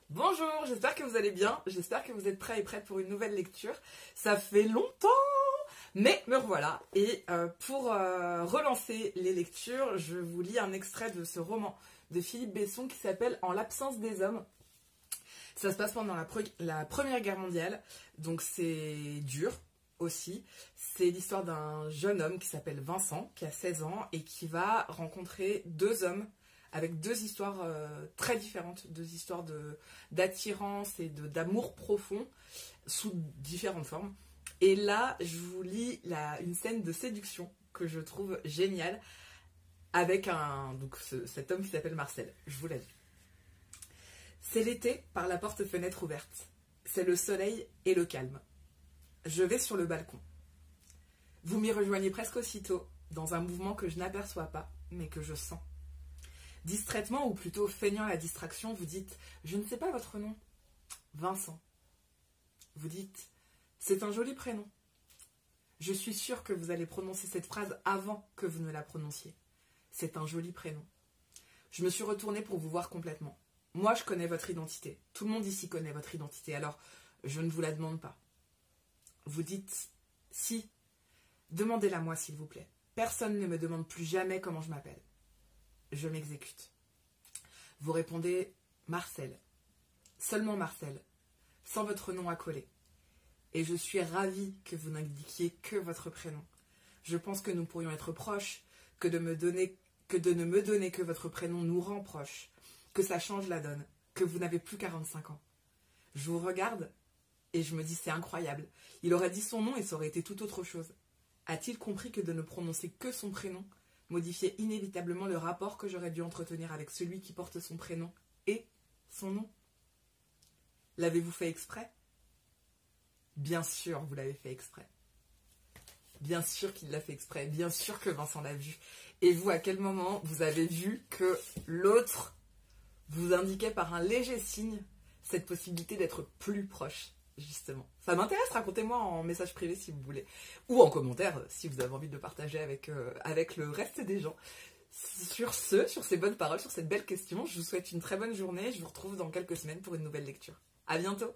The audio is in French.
Bonjour, j'espère que vous allez bien, j'espère que vous êtes prêts et prêtes pour une nouvelle lecture. Ça fait longtemps, mais me revoilà. Et pour relancer les lectures, je vous lis un extrait de ce roman de Philippe Besson qui s'appelle En l'absence des hommes. Ça se passe pendant la Première Guerre mondiale, donc c'est dur aussi. C'est l'histoire d'un jeune homme qui s'appelle Vincent, qui a 16 ans, et qui va rencontrer deux hommes avec deux histoires très différentes, deux histoires d'attirance et d'amour profond sous différentes formes. Et là, je vous lis une scène de séduction que je trouve géniale avec cet homme qui s'appelle Marcel. Je vous la lis. C'est l'été par la porte-fenêtre ouverte. C'est le soleil et le calme. Je vais sur le balcon. Vous m'y rejoignez presque aussitôt, dans un mouvement que je n'aperçois pas, mais que je sens. Distraitement, ou plutôt feignant la distraction, vous dites « Je ne sais pas votre nom. » Vincent. Vous dites « C'est un joli prénom. » Je suis sûre que vous allez prononcer cette phrase avant que vous ne la prononciez. C'est un joli prénom. Je me suis retournée pour vous voir complètement. Moi, je connais votre identité. Tout le monde ici connaît votre identité, alors je ne vous la demande pas. Vous dites « Si. » Demandez-la moi, s'il vous plaît. Personne ne me demande plus jamais comment je m'appelle. Je m'exécute. Vous répondez « Marcel. » Seulement Marcel, sans votre nom à coller. Et je suis ravie que vous n'indiquiez que votre prénom. Je pense que nous pourrions être proches, que de ne me donner que votre prénom nous rend proches, que ça change la donne, que vous n'avez plus 45 ans. Je vous regarde et je me dis c'est incroyable. Il aurait dit son nom et ça aurait été tout autre chose. A-t-il compris que de ne prononcer que son prénom modifiait inévitablement le rapport que j'aurais dû entretenir avec celui qui porte son prénom et son nom? L'avez-vous fait exprès? Bien sûr, vous l'avez fait exprès. Bien sûr qu'il l'a fait exprès. Bien sûr que Vincent l'a vu. Et vous, à quel moment vous avez vu que l'autre vous indiquait par un léger signe cette possibilité d'être plus proche, justement? Ça m'intéresse, racontez-moi en message privé si vous voulez. Ou en commentaire, si vous avez envie de le partager avec le reste des gens. Sur ces bonnes paroles, sur cette belle question, je vous souhaite une très bonne journée. Je vous retrouve dans quelques semaines pour une nouvelle lecture. À bientôt!